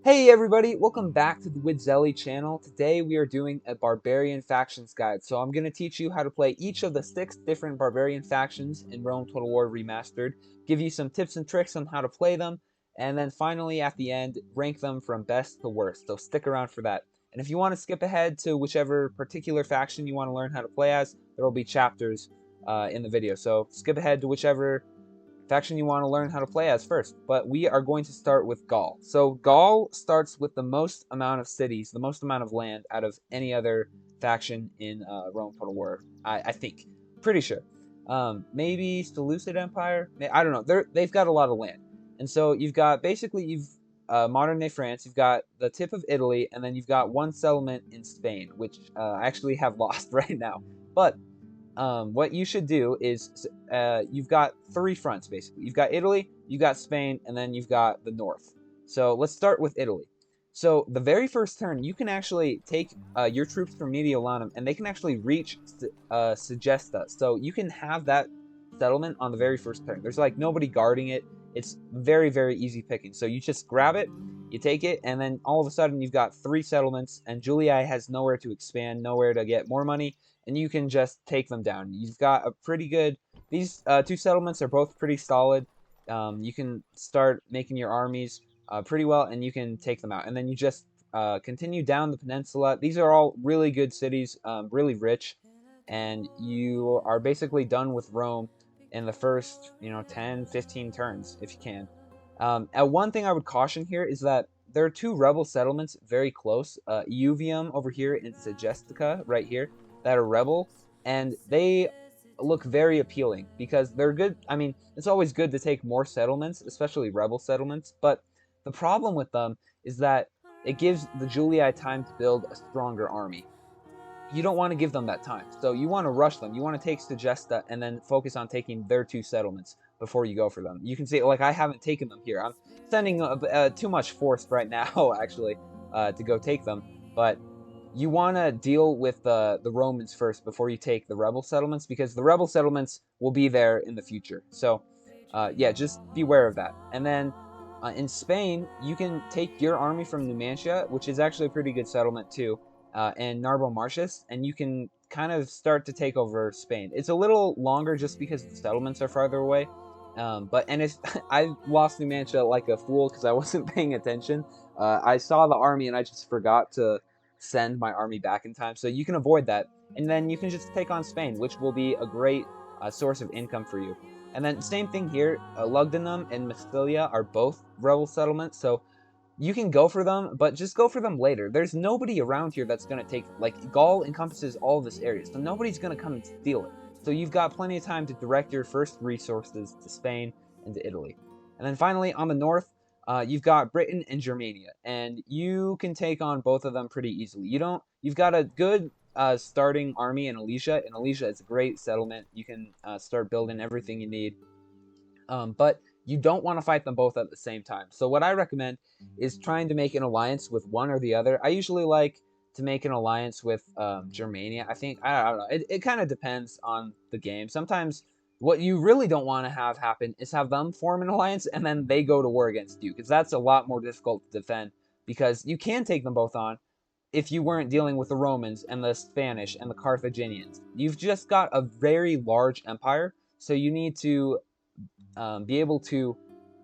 Hey everybody, welcome back to the Widzelli channel. Today we are doing a Barbarian factions guide. So I'm going to teach you how to play each of the 6 different Barbarian factions in Rome Total War Remastered, give you some tips and tricks on how to play them, and then finally at the end, rank them from best to worst. So stick around for that. And if you want to skip ahead to whichever particular faction you want to learn how to play as, there will be chapters in the video. So skip ahead to whichever faction you want to learn how to play as first. But we are going to start with Gaul. So Gaul starts with the most amount of cities, the most amount of land out of any other faction in Rome Total War. I think, pretty sure. Maybe Seleucid Empire. I don't know. They've got a lot of land, and so you've got modern day France. You've got the tip of Italy, and then you've got one settlement in Spain, which I actually have lost right now, but what you should do is you've got 3 fronts basically. You've got Italy, you've got Spain, and then you've got the north. So let's start with Italy. So the very first turn, you can actually take your troops from Mediolanum, and they can actually reach Segesta. So you can have that settlement on the very first turn. There's like nobody guarding it. It's very, very easy picking. So you just grab it, you take it, and then all of a sudden you've got 3 settlements, and Julii has nowhere to expand, nowhere to get more money, and you can just take them down. You've got a pretty good... These 2 settlements are both pretty solid. You can start making your armies pretty well, and you can take them out. And then you just continue down the peninsula. These are all really good cities, really rich, and you are basically done with Rome in the first, 10, 15 turns, if you can. And one thing I would caution here is that there are 2 rebel settlements very close. Uvium over here and Segestica right here that are rebel, and they look very appealing because they're good. I mean, it's always good to take more settlements, especially rebel settlements, but the problem with them is that it gives the Julii time to build a stronger army. You don't want to give them that time, so you want to rush them. You want to take Segesta and then focus on taking their 2 settlements before you go for them. You can see, like, I haven't taken them here. I'm sending too much force right now, actually, to go take them, but you want to deal with the Romans first before you take the rebel settlements, because the rebel settlements will be there in the future. So, yeah, just beware of that. And then in Spain, you can take your army from Numantia, which is actually a pretty good settlement too, and Narbo Martius, and you can kind of start to take over Spain. It's a little longer just because the settlements are farther away. I lost Numantia like a fool because I wasn't paying attention. I saw the army and I just forgot to send my army back in time, so you can avoid that, and then you can just take on Spain, which will be a great source of income for you. And then same thing here, Lugdunum and Massilia are both rebel settlements, so you can go for them, but just go for them later. There's nobody around here that's going to take them. Like, Gaul encompasses all this area, so nobody's going to come and steal it. So you've got plenty of time to direct your first resources to Spain and to Italy. And then finally, on the north, you've got Britain and Germania, and you can take on both of them pretty easily. You've got a good starting army in Alesia, and Alesia is a great settlement. You can start building everything you need. But you don't want to fight them both at the same time. So what I recommend is trying to make an alliance with one or the other. I usually like to make an alliance with Germania. I don't know. It kind of depends on the game. Sometimes what you really don't want to have happen is have them form an alliance and then they go to war against you, because that's a lot more difficult to defend, because you can take them both on if you weren't dealing with the Romans and the Spanish and the Carthaginians. You've just got a very large empire, so you need to be able to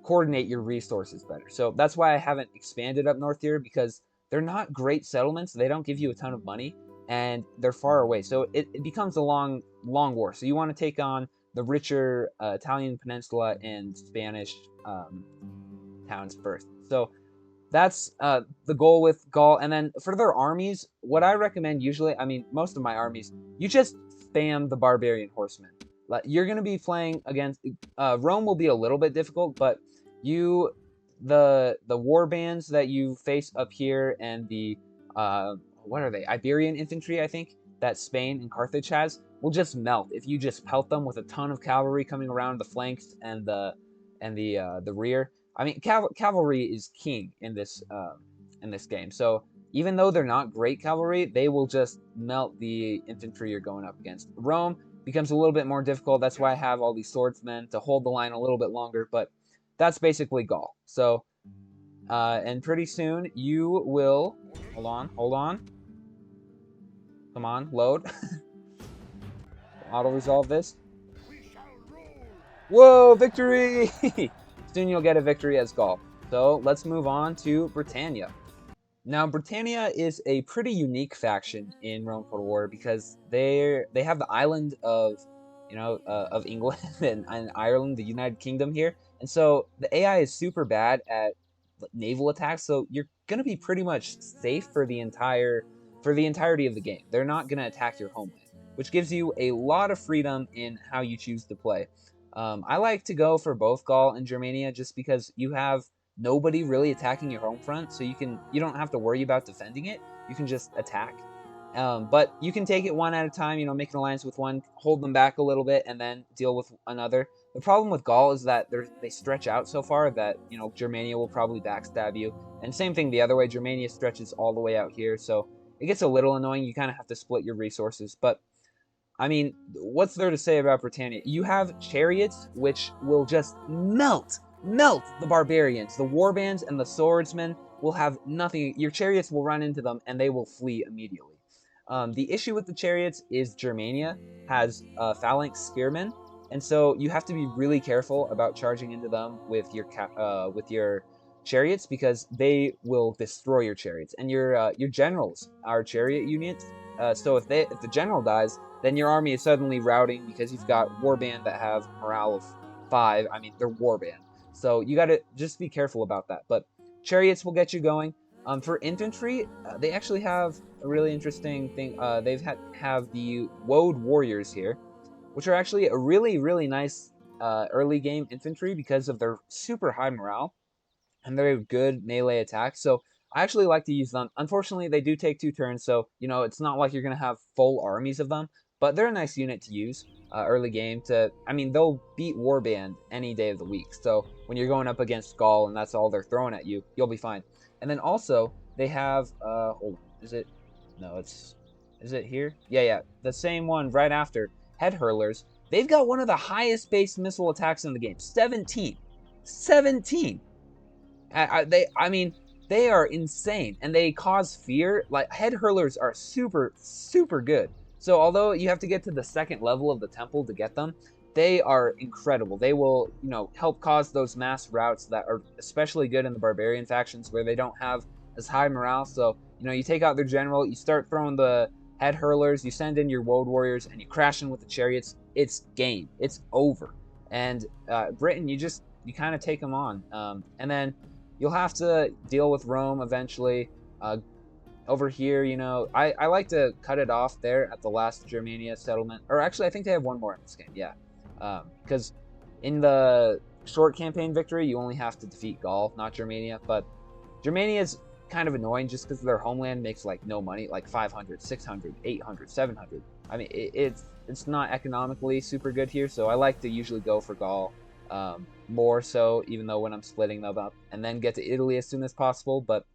coordinate your resources better. So that's why I haven't expanded up north here, because they're not great settlements. They don't give you a ton of money, and they're far away. So it becomes a long war. So you want to take on the richer Italian peninsula and Spanish towns first. So that's the goal with Gaul. And then for their armies, what I recommend usually, I mean, most of my armies, you just spam the Barbarian horsemen. You're going to be playing against... Rome will be a little bit difficult, but the war bands that you face up here, and the... what are they? Iberian infantry, I think, that Spain and Carthage has, will just melt if you just pelt them with a ton of cavalry coming around the flanks and the rear. I mean, cavalry is king in this game. So even though they're not great cavalry, they will just melt the infantry you're going up against. Rome becomes a little bit more difficult. That's why I have all these swordsmen to hold the line a little bit longer, but that's basically Gaul. So And pretty soon you will... Hold on, hold on. Come on, load. Auto-resolve this. Whoa, victory! Soon you'll get a victory as Gaul. So let's move on to Britannia. Now, Britannia is a pretty unique faction in Rome Total War because they have the island of, of England and Ireland, the United Kingdom here, and so the AI is super bad at naval attacks. So you're gonna be pretty much safe for the entirety of the game. They're not gonna attack your homeland, which gives you a lot of freedom in how you choose to play. I like to go for both Gaul and Germania just because you have nobody really attacking your home front, so you don't have to worry about defending it. You can just attack. But you can take it one at a time, make an alliance with one, hold them back a little bit, and then deal with another. The problem with Gaul is that they stretch out so far that, Germania will probably backstab you. And same thing the other way, Germania stretches all the way out here, so it gets a little annoying. You kind of have to split your resources, but I mean, what's there to say about Britannia? You have chariots, which will just melt the barbarians. The warbands and the swordsmen will have nothing. Your chariots will run into them, and they will flee immediately. The issue with the chariots is Germania has phalanx spearmen, and so you have to be really careful about charging into them with your chariots because they will destroy your chariots. And your generals are chariot units. So if the general dies, then your army is suddenly routing because you've got warband that have morale of 5. I mean, they're warband. So you got to just be careful about that. But chariots will get you going. For infantry, they actually have a really interesting thing. They've have the Woad Warriors here, which are actually a really, really nice early game infantry because of their super high morale and they're good melee attack. So I actually like to use them. Unfortunately, they do take 2 turns, so it's not like you're gonna have full armies of them. But they're a nice unit to use early game. They'll beat Warband any day of the week. So when you're going up against Gaul and that's all they're throwing at you, you'll be fine. And then also they have hold on, is it? No, is it here? Yeah, the same one right after Head Hurlers. They've got one of the highest base missile attacks in the game. 17. They are insane, and they cause fear. Like, Head Hurlers are super, super good. So although you have to get to the 2nd level of the temple to get them, they are incredible. They will, help cause those mass routes that are especially good in the Barbarian factions where they don't have as high morale. So, you take out their general, you start throwing the Head Hurlers, you send in your Woad Warriors, and you crash in with the chariots. It's game. It's over. And Britain, you kind of take them on. And then you'll have to deal with Rome eventually. Over here, I like to cut it off there at the last Germania settlement. Or actually, I think they have one more in this game, yeah. Because in the short campaign victory, you only have to defeat Gaul, not Germania. But Germania is kind of annoying just because their homeland makes, like, no money. Like 500, 600, 800, 700. I mean, it's not economically super good here, so I like to usually go for Gaul. More so, even though when I'm splitting them up, and then get to Italy as soon as possible. But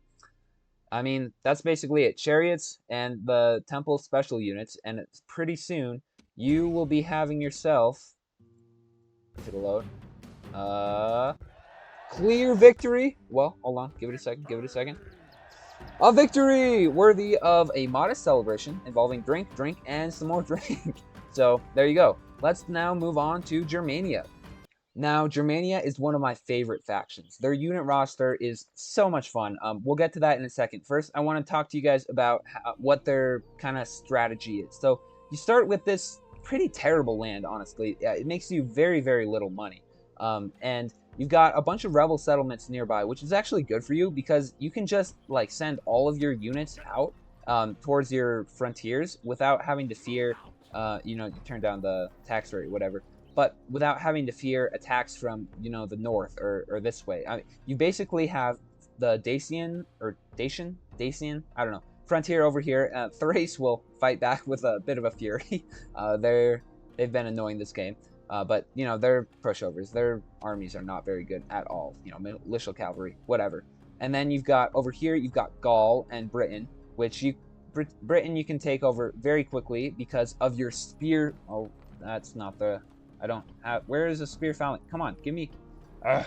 I mean, that's basically it. Chariots and the temple special units, and it's pretty soon you will be having yourself. Is it a load? Clear victory. Well, hold on. Give it a second. A victory worthy of a modest celebration involving drink, and some more drink. So there you go. Let's now move on to Germania. Now, Germania is one of my favorite factions. Their unit roster is so much fun. We'll get to that in a second. First, I want to talk to you guys about what their kind of strategy is. So, you start with this pretty terrible land, honestly. It makes you very, very little money. And you've got a bunch of rebel settlements nearby, which is actually good for you because you can just, like, send all of your units out towards your frontiers without having to fear, you turn down the tax rate, whatever. But without having to fear attacks from, the north or this way. You basically have the Dacian, I don't know, frontier over here. Thrace will fight back with a bit of a fury. They've been annoying this game. But, they're pushovers. Their armies are not very good at all. Militia cavalry, whatever. And then over here, you've got Gaul and Britain, which Britain you can take over very quickly because of your spear. Oh, that's not the... I don't have... Where is the spear phalanx? Come on, give me... Ugh.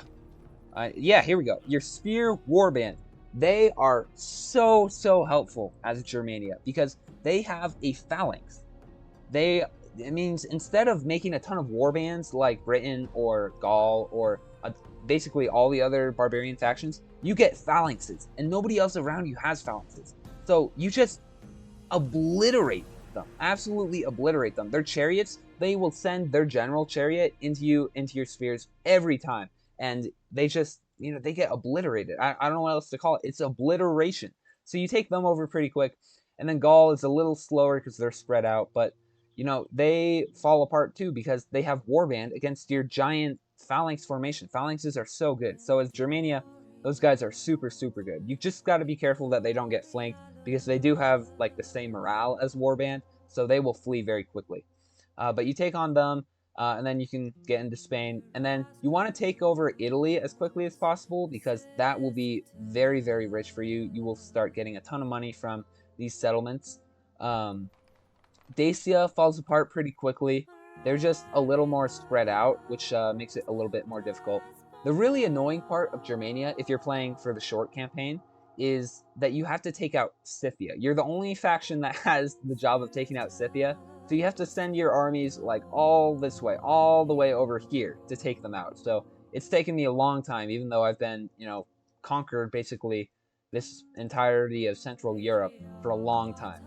Yeah, here we go. Your spear warband. They are so helpful as Germania because they have a phalanx. They It means instead of making a ton of warbands like Britain or Gaul or basically all the other barbarian factions, you get phalanxes, and nobody else around you has phalanxes. So you just obliterate them, absolutely obliterate them. Their chariots, they will send their general chariot into your spheres every time, and they just they get obliterated. I don't know what else to call it. It's obliteration. So you take them over pretty quick, and then Gaul is a little slower because they're spread out, but they fall apart too because they have warband against your giant phalanx formation. Phalanxes are so good. So as Germania, those guys are super good. You've just got to be careful that they don't get flanked because they do have like the same morale as warband, so they will flee very quickly. But you take on them, and then you can get into Spain, and then you want to take over Italy as quickly as possible because that will be very rich for you. You will start getting a ton of money from these settlements. Dacia falls apart pretty quickly. They're just a little more spread out, which makes it a little bit more difficult. The really annoying part of Germania, if you're playing for the short campaign, is that you have to take out Scythia. You're the only faction that has the job of taking out Scythia, so you have to send your armies like all this way, all the way over here to take them out. So it's taken me a long time, even though I've been, conquered basically this entirety of Central Europe for a long time.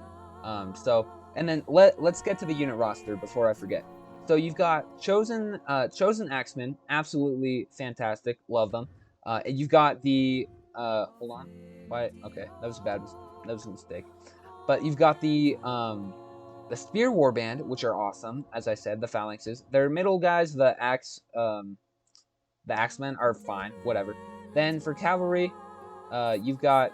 And then let's get to the unit roster before I forget. So you've got chosen axemen, absolutely fantastic, love them. And you've got the hold on, why? Okay, that was a mistake. But you've got the spear warband, which are awesome, as I said, the phalanxes. Their middle guys, the axemen are fine, whatever. Then for cavalry, you've got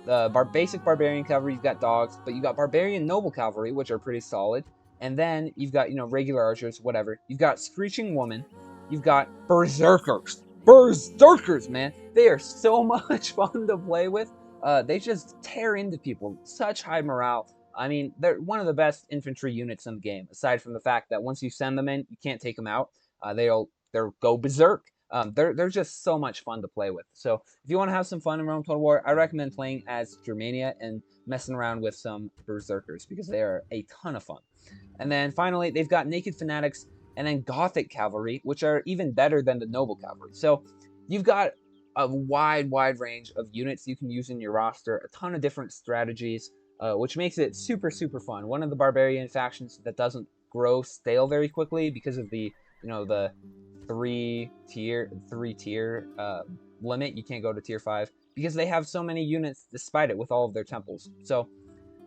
the basic barbarian cavalry, you've got dogs, but you've got barbarian noble cavalry, which are pretty solid. And then you've got, regular archers, whatever. You've got screeching woman. You've got berserkers. Berserkers, man. They are so much fun to play with. They just tear into people. Such high morale. I mean, they're one of the best infantry units in the game, aside from the fact that once you send them in, you can't take them out. They'll go berserk. They're just so much fun to play with. So if you want to have some fun in Rome Total War, I recommend playing as Germania and messing around with some berserkers because they are a ton of fun. And then finally, they've got naked fanatics and then Gothic cavalry, which are even better than the noble cavalry. So you've got a wide range of units you can use in your roster, a ton of different strategies, which makes it super fun. One of the barbarian factions that doesn't grow stale very quickly because of the the three tier limit. You can't go to tier 5 because they have so many units despite it with all of their temples. So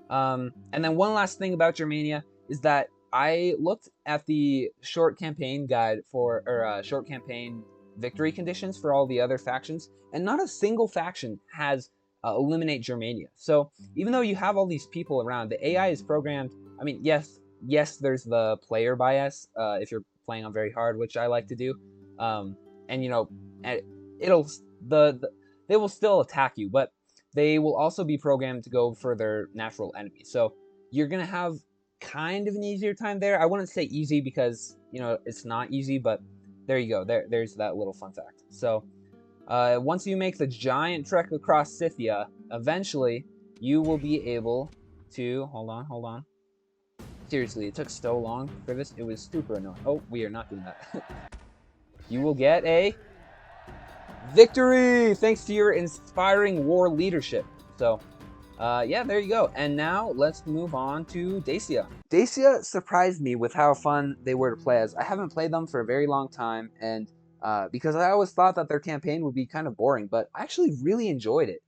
and then one last thing about Germania is that I looked at the short campaign guide short campaign victory conditions for all the other factions, and not a single faction has eliminate Germania. So even though you have all these people around, the AI is programmed. I mean, yes, there's the player bias if you're playing on very hard, which I like to do, and it'll they will still attack you, but they will also be programmed to go for their natural enemies. So you're gonna have kind of an easier time there. I wouldn't say easy because it's not easy, but there you go. There's that little fun fact. So once you make the giant trek across Scythia, eventually you will be able to hold on. Seriously, it took so long for this. It was super annoying. Oh, we are not doing that. You will get a victory thanks to your inspiring war leadership. So yeah, there you go. And now let's move on to Dacia. Dacia surprised me with how fun they were to play as. I haven't played them for a very long time, and because I always thought that their campaign would be kind of boring, but I actually really enjoyed it.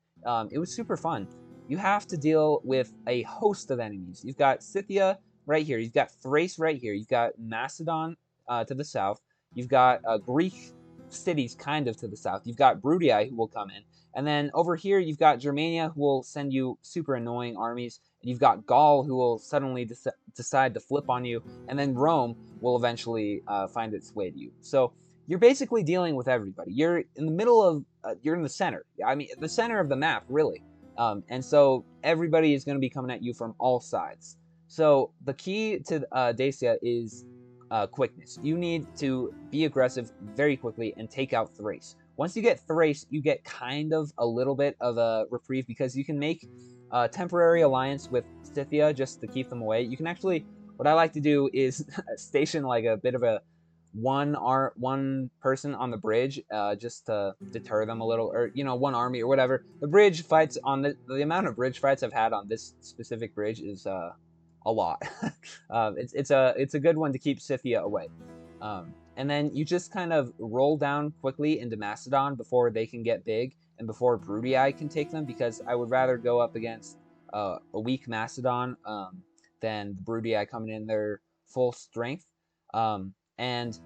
It was super fun. You have to deal with a host of enemies. You've got Scythia right here. You've got Thrace right here. You've got Macedon to the south. You've got Greek cities kind of to the south. You've got Brutii who will come in. And then over here, you've got Germania, who will send you super annoying armies. And you've got Gaul, who will suddenly decide to flip on you. And then Rome will eventually find its way to you. So you're basically dealing with everybody. You're in the middle of, you're in the center. I mean, the center of the map, really. And so everybody is going to be coming at you from all sides. So the key to Dacia is quickness. You need to be aggressive very quickly and take out Thrace. Once you get Thrace, you get kind of a little bit of a reprieve because you can make a temporary alliance with Scythia just to keep them away. You can actually, what I like to do is station like a bit of a one person on the bridge, just to deter them a little, or one army or whatever. The bridge fights on the amount of bridge fights I've had on this specific bridge is a lot. It's a good one to keep Scythia away. And then you just kind of roll down quickly into Macedon before they can get big and before Brutii can take them, because I would rather go up against a weak Macedon than Brutii coming in their full strength. And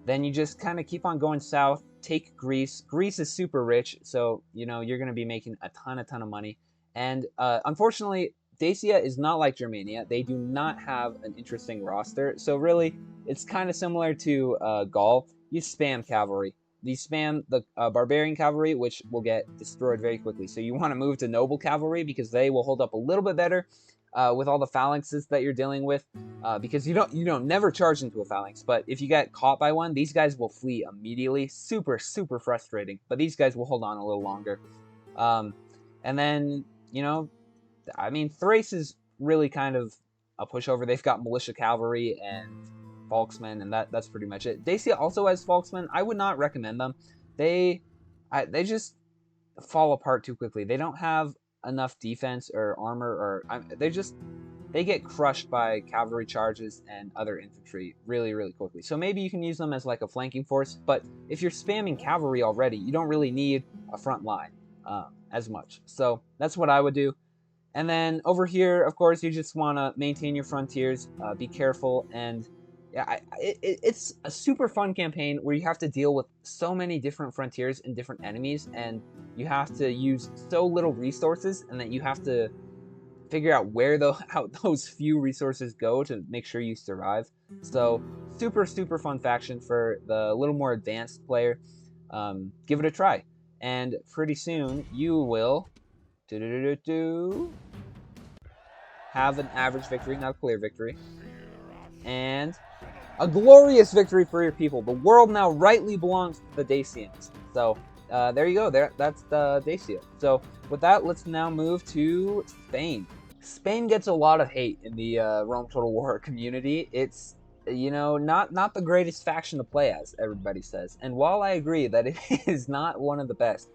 then you just kind of keep on going south, take Greece. Greece is super rich, so you're going to be making a ton of money. And unfortunately, Dacia is not like Germania. They do not have an interesting roster, so really, it's kind of similar to Gaul. You spam cavalry. You spam the Barbarian cavalry, which will get destroyed very quickly. So you want to move to Noble cavalry because they will hold up a little bit better with all the phalanxes that you're dealing with, because you don't never charge into a phalanx. But if you get caught by one, these guys will flee immediately. Super frustrating. But these guys will hold on a little longer. And then I mean, Thrace is really kind of a pushover. They've got militia cavalry and Volksmen, and that's pretty much it. Dacia also has Volksmen. I would not recommend them. They just fall apart too quickly. They don't have enough defense or armor, or they get crushed by cavalry charges and other infantry really quickly. So maybe you can use them as like a flanking force, but if you're spamming cavalry already, you don't really need a front line as much. So that's what I would do. And then over here, of course, you just want to maintain your frontiers, be careful, and yeah, it's a super fun campaign where you have to deal with so many different frontiers and different enemies, and you have to use so little resources, and that you have to figure out where how those few resources go to make sure you survive. So super fun faction for the little more advanced player. Give it a try, and pretty soon you will have an average victory, not a clear victory, and a glorious victory for your people. The world now rightly belongs to the Dacians. So there you go. That's the Dacia. So with that, let's now move to Spain. Spain gets a lot of hate in the Rome Total War community. It's not the greatest faction to play as, everybody says. And while I agree that it is not one of the best,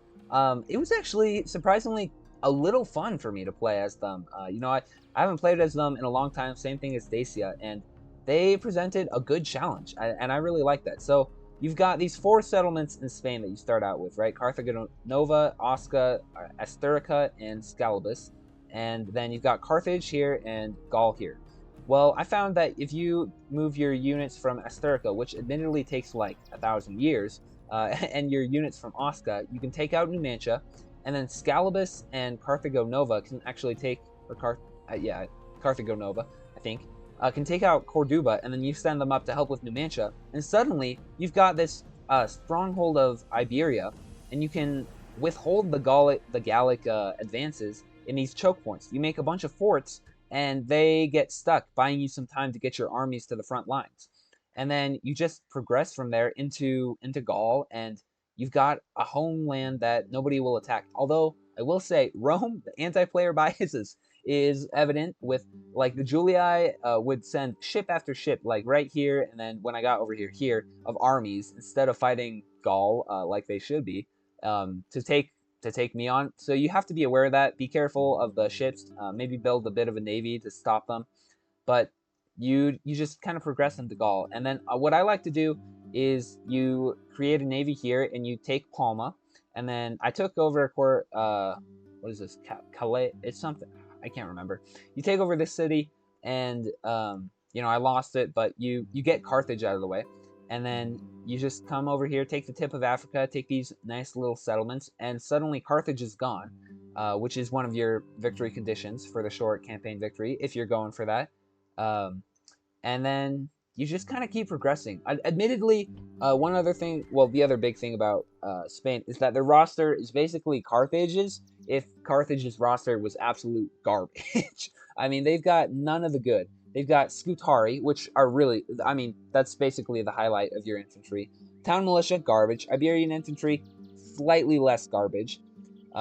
it was actually surprisingly a little fun for me to play as them. I haven't played as them in a long time. Same thing as Dacia, and they presented a good challenge, and I really like that. So you've got these 4 settlements in Spain that you start out with, right? Carthago Nova, Osca, Asturica, and Scalabus. And then you've got Carthage here and Gaul here. Well, I found that if you move your units from Asturica, which admittedly takes like 1,000 years, and your units from Osca, you can take out Numantia, and then Scalabus and Carthago Nova can actually take, Carthago Nova, I think, can take out Corduba, and then you send them up to help with Numantia, and suddenly you've got this stronghold of Iberia, and you can withhold the Gallic advances in these choke points. You make a bunch of forts, and they get stuck, buying you some time to get your armies to the front lines. And then you just progress from there into Gaul, and you've got a homeland that nobody will attack. Although, I will say, Rome, the anti-player bias is evident with, like, the Julii would send ship after ship, like, right here, and then when I got over here, of armies, instead of fighting Gaul, like they should be, to take me on. So you have to be aware of that. Be careful of the ships. Maybe build a bit of a navy to stop them. But you just kind of progress into Gaul. And then what I like to do is you create a navy here, and you take Palma. And then I took over what is this? Calais? It's something. I can't remember. You take over this city, and I lost it, but you get Carthage out of the way. And then you just come over here, take the tip of Africa, take these nice little settlements, and suddenly Carthage is gone, which is one of your victory conditions for the short campaign victory, if you're going for that. And then you just kind of keep progressing. Admittedly, one other thing, well, the other big thing about Spain is that their roster is basically Carthage's, if Carthage's roster was absolute garbage. I mean, they've got none of the good. They've got Scutari, which are really, that's basically the highlight of your infantry. Town militia, garbage. Iberian infantry, slightly less garbage.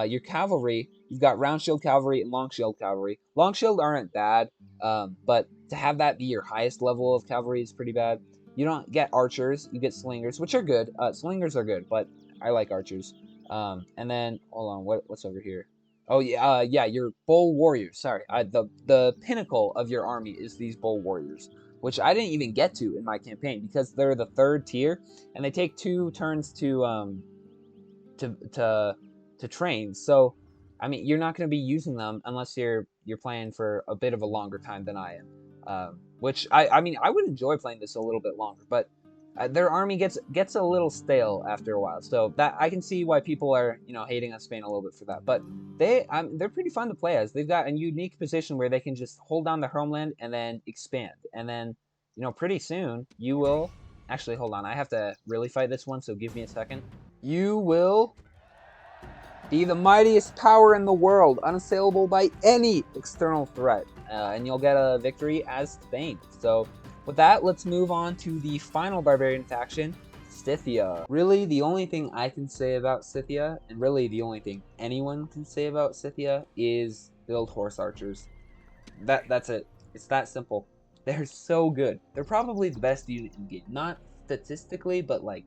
Your cavalry, you've got round shield cavalry and long shield cavalry. Long shield aren't bad, but to have that be your highest level of cavalry is pretty bad. You don't get archers, you get slingers, which are good. Slingers are good, but I like archers. And then hold on, what's over here? Oh yeah, yeah, your bull warriors. Sorry, the pinnacle of your army is these bull warriors, which I didn't even get to in my campaign because they're the 3rd tier, and they take 2 turns to to to train. So, I mean, you're not going to be using them unless you're playing for a bit of a longer time than I am. Which I mean, I would enjoy playing this a little bit longer, but their army gets a little stale after a while. So that I can see why people are hating on Spain a little bit for that. But they're pretty fun to play as. They've got a unique position where they can just hold down their homeland and then expand, and then pretty soon you will. Actually, hold on. I have to really fight this one, so give me a second. You will be the mightiest power in the world, unassailable by any external threat, and you'll get a victory as Spain. So with that, let's move on to the final barbarian faction, Scythia. Really, the only thing I can say about Scythia, and really the only thing anyone can say about Scythia, is build horse archers. That's it. It's that simple. They're so good. They're probably the best unit in the game. Not statistically, but like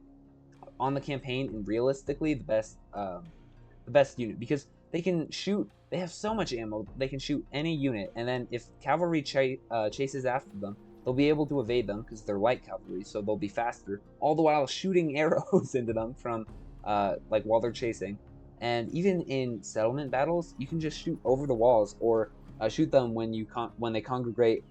on the campaign and realistically the best unit, because they can shoot. They have so much ammo. They can shoot any unit, and then if cavalry chases after them, they'll be able to evade them because they're light cavalry, so they'll be faster. All the while shooting arrows into them from like while they're chasing. And even in settlement battles, you can just shoot over the walls or shoot them when they congregate,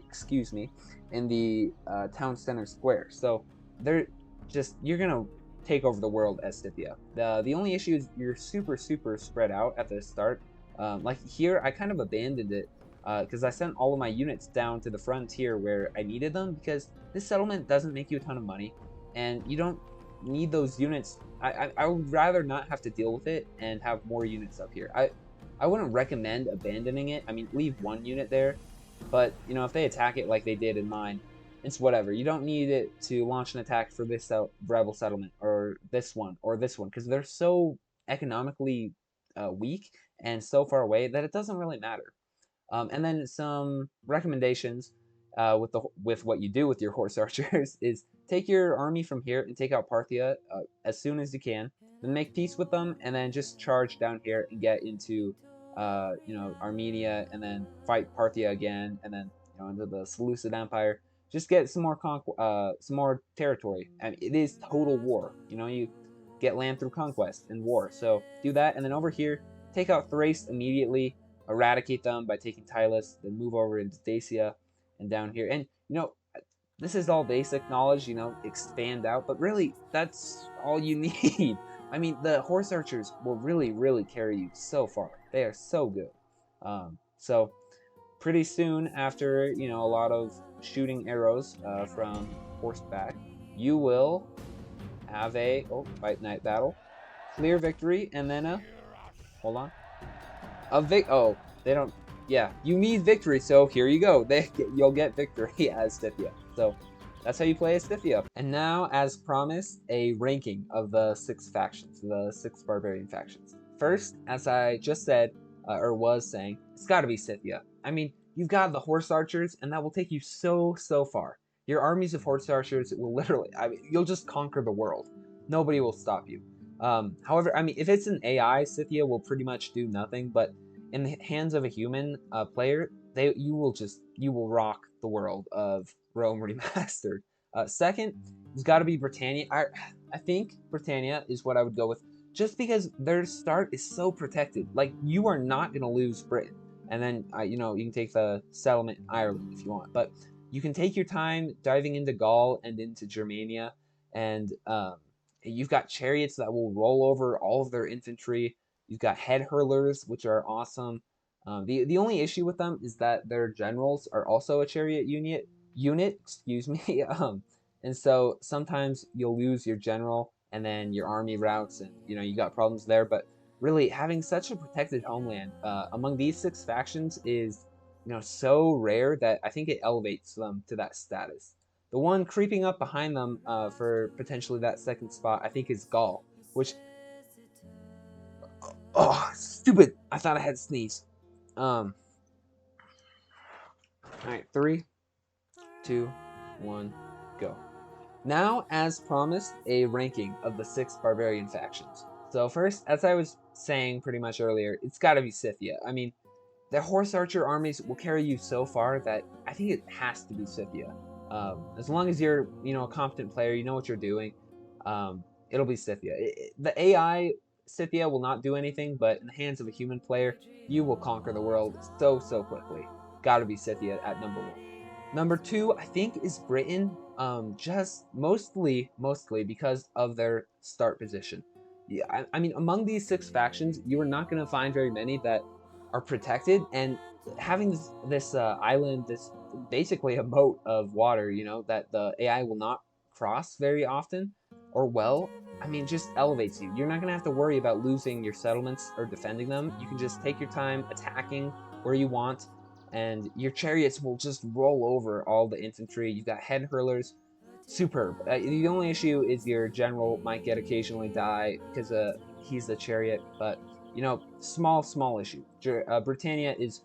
excuse me, in the town center square. So you're gonna take over the world as Scythia. The only issue is you're super spread out at the start. Like here, I kind of abandoned it because I sent all of my units down to the frontier where I needed them, because this settlement doesn't make you a ton of money, and you don't need those units. I would rather not have to deal with it and have more units up here. I wouldn't recommend abandoning it. I mean, leave one unit there, but if they attack it like they did in mine, it's whatever. You don't need it to launch an attack for this rebel settlement or this one because they're so economically weak and so far away that it doesn't really matter. And then some recommendations with what you do with your horse archers is take your army from here and take out Parthia as soon as you can. Then make peace with them, and then just charge down here and get into Armenia, and then fight Parthia again, and then into the Seleucid Empire. Just get some more territory. I mean, it is total war. You get land through conquest and war. So do that, and then over here, take out Thrace immediately. Eradicate them by taking Tylus. Then move over into Dacia, and down here. And this is all basic knowledge. Expand out, but really, that's all you need. I mean, the horse archers will really carry you so far. They are so good. So pretty soon after a lot of shooting arrows from horseback, you will have a fight night battle, clear victory, and then hold on, they don't. Yeah, you need victory, so here you go. You'll get victory as Scythia. So that's how you play as Scythia. And now, as promised, a ranking of the 6 factions, the 6 barbarian factions. First, as I just said, or was saying, it's got to be Scythia. I mean, you've got the horse archers, and that will take you so far. Your armies of horse archers will literally, you'll just conquer the world. Nobody will stop you. However, I mean, if it's an AI, Scythia will pretty much do nothing, but in the hands of a human player, you will rock the world of Rome Remastered. Second, it's got to be Britannia. I think Britannia is what I would go with, just because their start is so protected. Like, you are not going to lose Britain. And then, you can take the settlement in Ireland if you want. But you can take your time diving into Gaul and into Germania. And you've got chariots that will roll over all of their infantry. You've got head hurlers, which are awesome. The only issue with them is that their generals are also a chariot unit, excuse me. And so sometimes you'll lose your general, and then your army routes, and you got problems there. But really, having such a protected homeland among these 6 factions is so rare that I think it elevates them to that status. The one creeping up behind them for potentially that second spot, I think, is Gaul. which, oh, stupid. I thought I had to sneeze. All right, 3, 2, 1, go. Now, as promised, a ranking of the 6 barbarian factions. So first, as I was saying pretty much earlier, it's got to be Scythia. I mean, the horse archer armies will carry you so far that I think it has to be Scythia. As long as you're, a competent player, you know what you're doing, it'll be Scythia. The AI Scythia will not do anything, but in the hands of a human player, you will conquer the world so quickly. Gotta be Scythia at number 1. Number 2, I think, is Britain, just mostly because of their start position. Yeah, I mean, among these 6 factions, you are not going to find very many that are protected, and having this island, this basically a moat of water, that the AI will not cross very often, or well, I mean, just elevates you. You're not going to have to worry about losing your settlements or defending them. You can just take your time attacking where you want, and your chariots will just roll over all the infantry. You've got head hurlers. Superb. The only issue is your general might occasionally die because he's the chariot, but small issue. Britannia is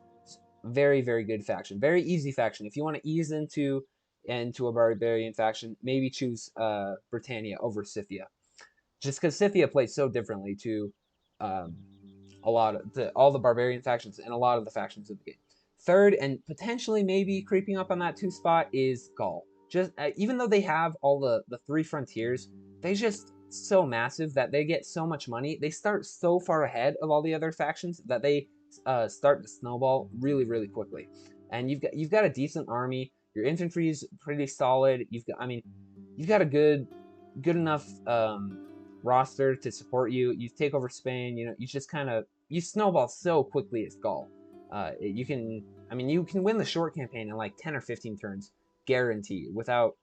very good faction, very easy faction. If you want to ease into a barbarian faction, maybe choose Britannia over Scythia, just because Scythia plays so differently to all the barbarian factions and a lot of the factions of the game. Third, and potentially maybe creeping up on that 2 spot, is Gaul. Just even though they have all the 3 frontiers, they just so massive that they get so much money. They start so far ahead of all the other factions that they start to snowball really quickly. And you've got a decent army. Your infantry is pretty solid. You've got a good enough roster to support you. You take over Spain. You just you snowball so quickly as Gaul. You can win the short campaign in like 10 or 15 turns, guaranteed. Without,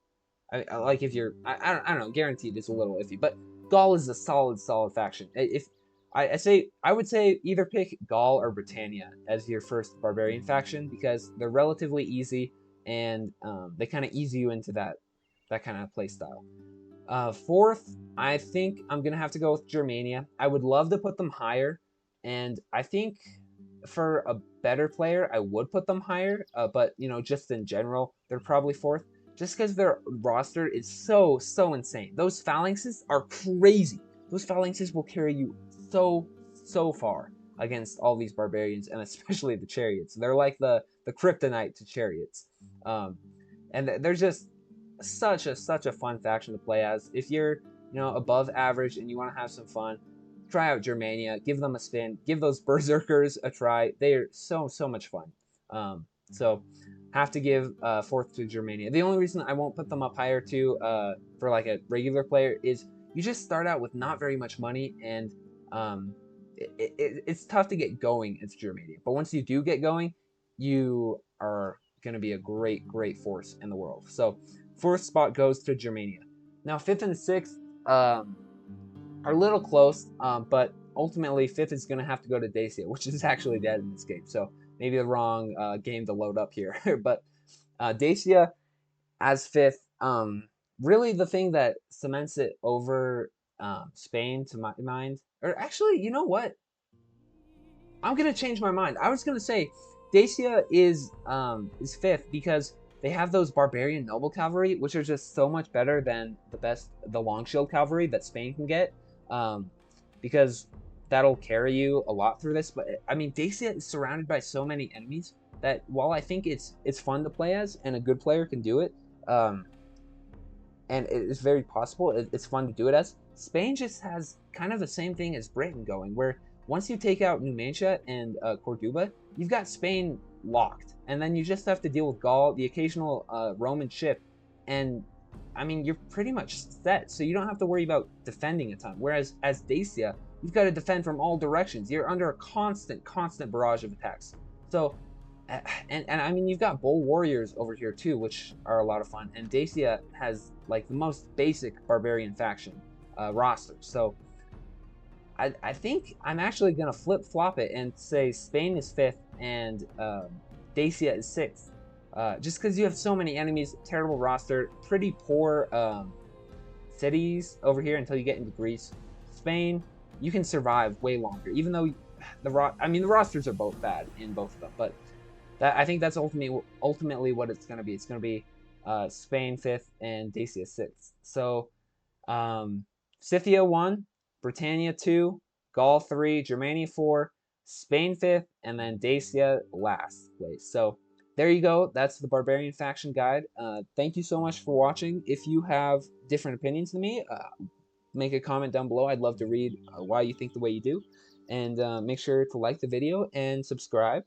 if you're, I don't know, guaranteed is a little iffy, but Gaul is a solid faction. If I would say either pick Gaul or Britannia as your first barbarian faction, because they're relatively easy, and they kind of ease you into that kind of play style. Fourth, I think I'm gonna have to go with Germania. I would love to put them higher, and I think for a better player, I would put them higher, but just in general, they're probably 4th, just because their roster is so insane. Those phalanxes are crazy. Those phalanxes will carry you so far against all these barbarians, and especially the chariots. They're like the kryptonite to chariots, and they're just such a fun faction to play as. If you're above average and you want to have some fun, try out Germania, give them a spin, give those berserkers a try. They are so much fun. So have to give 4th to Germania. The only reason I won't put them up higher too, for like a regular player, is you just start out with not very much money, and it's tough to get going as Germania. But once you do get going, you are going to be a great force in the world. So 4th spot goes to Germania. Now 5th and 6th are a little close, but ultimately 5th is going to have to go to Dacia, which is actually dead in this game. So maybe the wrong game to load up here. But Dacia as 5th, really the thing that cements it over Spain, to my mind. Or actually, you know what? I'm going to change my mind. I was going to say Dacia is 5th because they have those barbarian noble cavalry, which are just so much better than the long shield cavalry that Spain can get, because that'll carry you a lot through this. But I mean, Dacia is surrounded by so many enemies that while I think it's fun to play as, and a good player can do it, and it's very possible, it's fun to do it as, Spain just has kind of the same thing as Britain going, where once you take out Numancia and Corduba, you've got Spain locked, and then you just have to deal with Gaul, the occasional Roman ship, and I mean, you're pretty much set, so you don't have to worry about defending a ton. Whereas as Dacia, you've got to defend from all directions. You're under a constant barrage of attacks. So, and I mean, you've got bull warriors over here too, which are a lot of fun. And Dacia has like the most basic barbarian faction roster. So I think I'm actually gonna flip-flop it and say Spain is 5th and Dacia is 6th. Just because you have so many enemies, terrible roster, pretty poor cities over here until you get into Greece. Spain, you can survive way longer, even though the rosters are both bad in both of them. But I think that's ultimately what it's gonna be. It's gonna be Spain 5th and Dacia 6th. So Scythia 1, Britannia 2, Gaul 3, Germania 4, Spain 5th, and then Dacia last place. So there you go. That's the Barbarian faction guide. Thank you so much for watching. If you have different opinions than me, make a comment down below. I'd love to read why you think the way you do. And make sure to like the video and subscribe.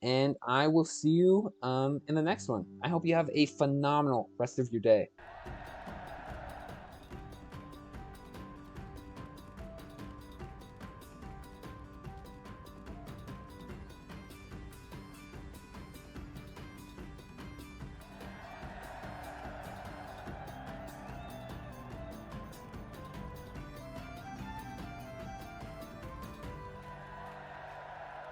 And I will see you in the next one. I hope you have a phenomenal rest of your day.